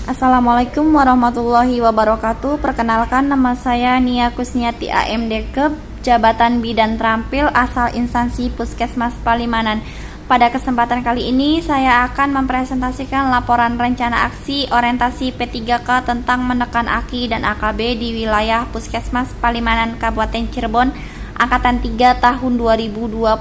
Assalamualaikum warahmatullahi wabarakatuh. Perkenalkan, nama saya Nia Kusniati AMDKEB, Jabatan Bidan Terampil asal instansi Puskesmas Palimanan. Pada kesempatan kali ini saya akan mempresentasikan laporan rencana aksi orientasi P3K tentang menekan AKI dan AKB di wilayah Puskesmas Palimanan Kabupaten Cirebon Angkatan 3 tahun 2025.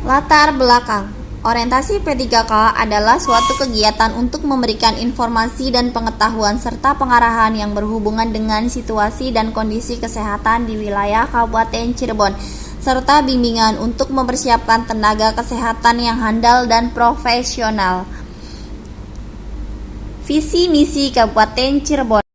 Latar belakang. Orientasi P3K adalah suatu kegiatan untuk memberikan informasi dan pengetahuan serta pengarahan yang berhubungan dengan situasi dan kondisi kesehatan di wilayah Kabupaten Cirebon, serta bimbingan untuk mempersiapkan tenaga kesehatan yang handal dan profesional. Visi misi Kabupaten Cirebon.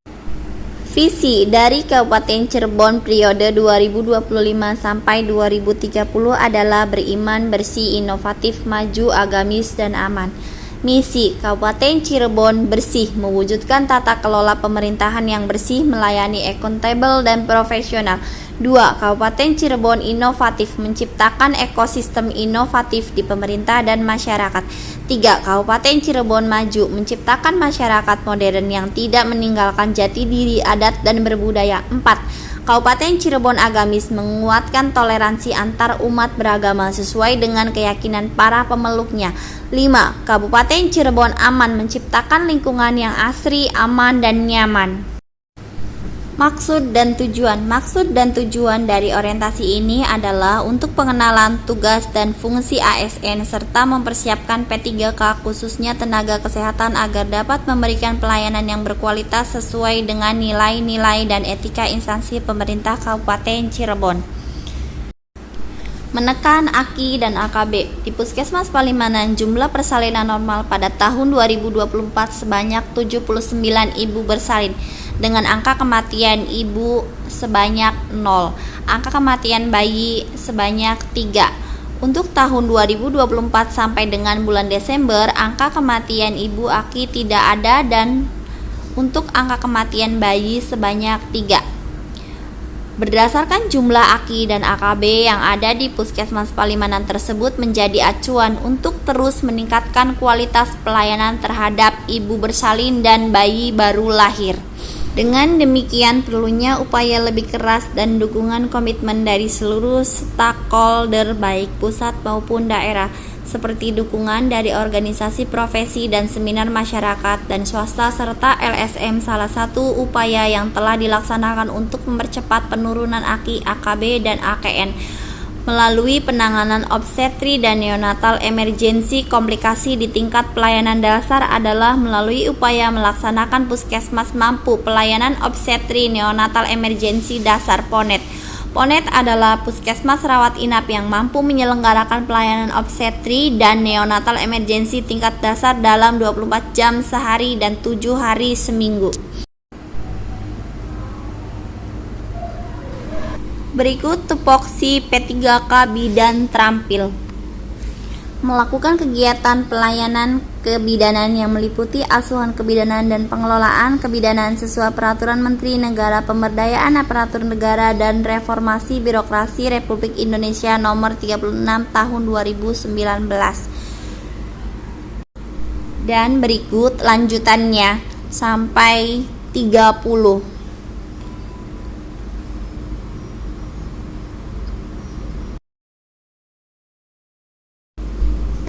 Visi dari Kabupaten Cirebon periode 2025 sampai 2030 adalah beriman, bersih, inovatif, maju, agamis, dan aman. Misi Kabupaten Cirebon bersih, mewujudkan tata kelola pemerintahan yang bersih, melayani akuntabel dan profesional. 2. Kabupaten Cirebon inovatif, menciptakan ekosistem inovatif di pemerintah dan masyarakat. 3. Kabupaten Cirebon maju, menciptakan masyarakat modern yang tidak meninggalkan jati diri, adat, dan berbudaya. 4. Kabupaten Cirebon agamis, menguatkan toleransi antar umat beragama sesuai dengan keyakinan para pemeluknya. 5. Kabupaten Cirebon aman, menciptakan lingkungan yang asri, aman, dan nyaman. Maksud dan tujuan. Maksud dan tujuan dari orientasi ini adalah untuk pengenalan tugas dan fungsi ASN serta mempersiapkan P3K khususnya tenaga kesehatan agar dapat memberikan pelayanan yang berkualitas sesuai dengan nilai-nilai dan etika instansi pemerintah Kabupaten Cirebon. Menekan AKI dan AKB. Di Puskesmas Palimanan, jumlah persalinan normal pada tahun 2024 sebanyak 79 ibu bersalin, dengan angka kematian ibu sebanyak 0, angka kematian bayi sebanyak 3. Untuk tahun 2024 sampai dengan bulan Desember, angka kematian ibu AKI tidak ada dan untuk angka kematian bayi sebanyak 3. Berdasarkan jumlah AKI dan AKB yang ada di Puskesmas Palimanan tersebut menjadi acuan untuk terus meningkatkan kualitas pelayanan terhadap ibu bersalin dan bayi baru lahir. Dengan demikian perlunya upaya lebih keras dan dukungan komitmen dari seluruh stakeholder baik pusat maupun daerah, seperti dukungan dari organisasi profesi dan seminar masyarakat dan swasta serta LSM. Salah satu upaya yang telah dilaksanakan untuk mempercepat penurunan AKI, AKB, dan AKN melalui penanganan obstetri dan neonatal emergency komplikasi di tingkat pelayanan dasar adalah melalui upaya melaksanakan puskesmas mampu pelayanan obstetri neonatal emergency dasar PONET. PONET adalah puskesmas rawat inap yang mampu menyelenggarakan pelayanan obstetri dan neonatal emergency tingkat dasar dalam 24 jam sehari dan 7 hari seminggu. Berikut tupoksi P3K Bidan Terampil. Melakukan kegiatan pelayanan kebidanan yang meliputi asuhan kebidanan dan pengelolaan kebidanan sesuai Peraturan Menteri Negara Pemberdayaan Aparatur Negara dan Reformasi Birokrasi Republik Indonesia Nomor 36 Tahun 2019. Dan berikut lanjutannya sampai 30.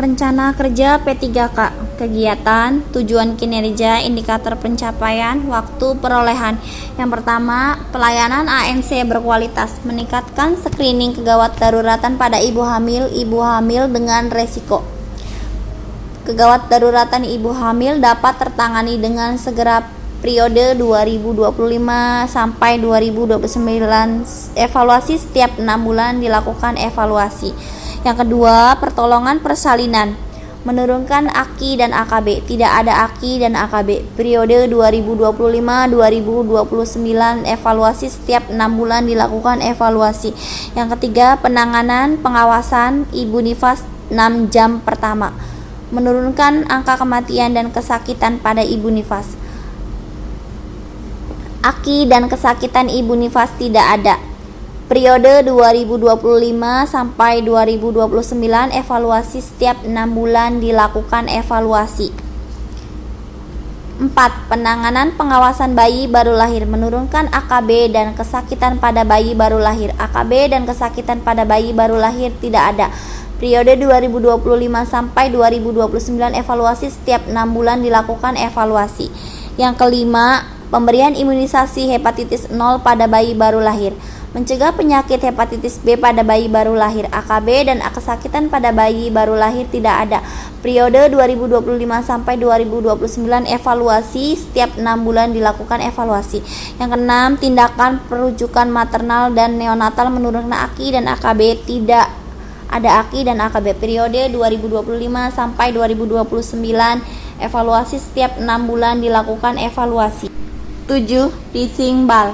Rencana kerja P3K, kegiatan, tujuan kinerja, indikator pencapaian, waktu perolehan. Yang pertama, pelayanan ANC berkualitas, meningkatkan screening kegawat daruratan pada ibu hamil dengan resiko. Kegawat daruratan ibu hamil dapat tertangani dengan segera. Periode 2025 sampai 2029, evaluasi setiap 6 bulan dilakukan evaluasi. Yang kedua, pertolongan persalinan, menurunkan AKI dan AKB. Tidak ada AKI dan AKB. Periode 2025-2029, evaluasi setiap 6 bulan dilakukan evaluasi. Yang ketiga, penanganan pengawasan ibu nifas 6 jam pertama, menurunkan angka kematian dan kesakitan pada ibu nifas. AKI dan kesakitan ibu nifas tidak ada. Periode 2025 sampai 2029, evaluasi setiap 6 bulan dilakukan evaluasi. 4. Penanganan pengawasan bayi baru lahir menurunkan AKB dan kesakitan pada bayi baru lahir. AKB dan kesakitan pada bayi baru lahir tidak ada. Periode 2025 sampai 2029 evaluasi setiap 6 bulan dilakukan evaluasi. Yang kelima, pemberian imunisasi hepatitis 0 pada bayi baru lahir. Mencegah penyakit hepatitis B pada bayi baru lahir. AKB dan kesakitan pada bayi baru lahir tidak ada. Periode 2025 sampai 2029 evaluasi setiap 6 bulan dilakukan evaluasi. Yang keenam, tindakan perujukan maternal dan neonatal menurunkan AKI dan AKB tidak ada AKI dan AKB. Periode 2025 sampai 2029 evaluasi setiap 6 bulan dilakukan evaluasi. 7. Breathing ball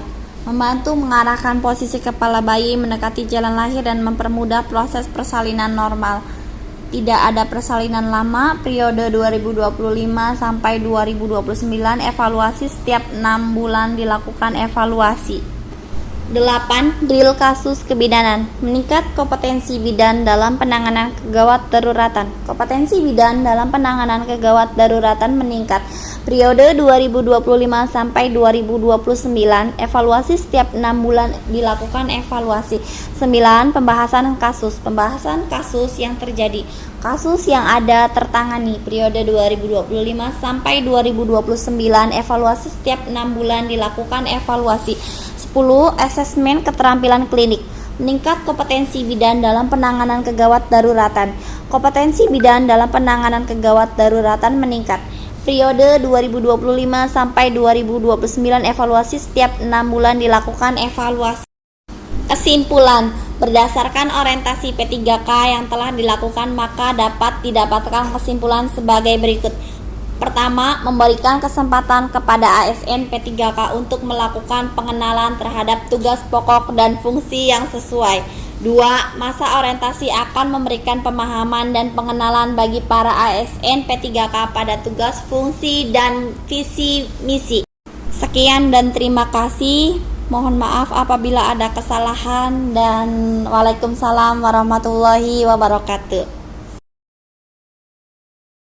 membantu mengarahkan posisi kepala bayi mendekati jalan lahir dan mempermudah proses persalinan normal. Tidak ada persalinan lama. Periode 2025 sampai 2029 evaluasi setiap 6 bulan dilakukan evaluasi. 8. Drill kasus kebidanan meningkat kompetensi bidan dalam penanganan kegawat daruratan. Kompetensi bidan dalam penanganan kegawat daruratan meningkat. Periode 2025 sampai 2029 evaluasi setiap 6 bulan dilakukan evaluasi. 9. Pembahasan kasus yang terjadi. Kasus yang ada tertangani. Periode 2025 sampai 2029 evaluasi setiap 6 bulan dilakukan evaluasi. 10. Asesmen keterampilan klinik meningkat kompetensi bidan dalam penanganan kegawat daruratan. Kompetensi bidan dalam penanganan kegawat daruratan meningkat. Periode 2025 sampai 2029 evaluasi setiap 6 bulan dilakukan evaluasi. Kesimpulan, berdasarkan orientasi P3K yang telah dilakukan maka dapat didapatkan kesimpulan sebagai berikut. Pertama, memberikan kesempatan kepada ASN P3K untuk melakukan pengenalan terhadap tugas pokok dan fungsi yang sesuai. 2. Masa orientasi akan memberikan pemahaman dan pengenalan bagi para ASN P3K pada tugas, fungsi, dan visi misi. Sekian dan terima kasih. Mohon maaf apabila ada kesalahan dan Waalaikumsalam warahmatullahi wabarakatuh.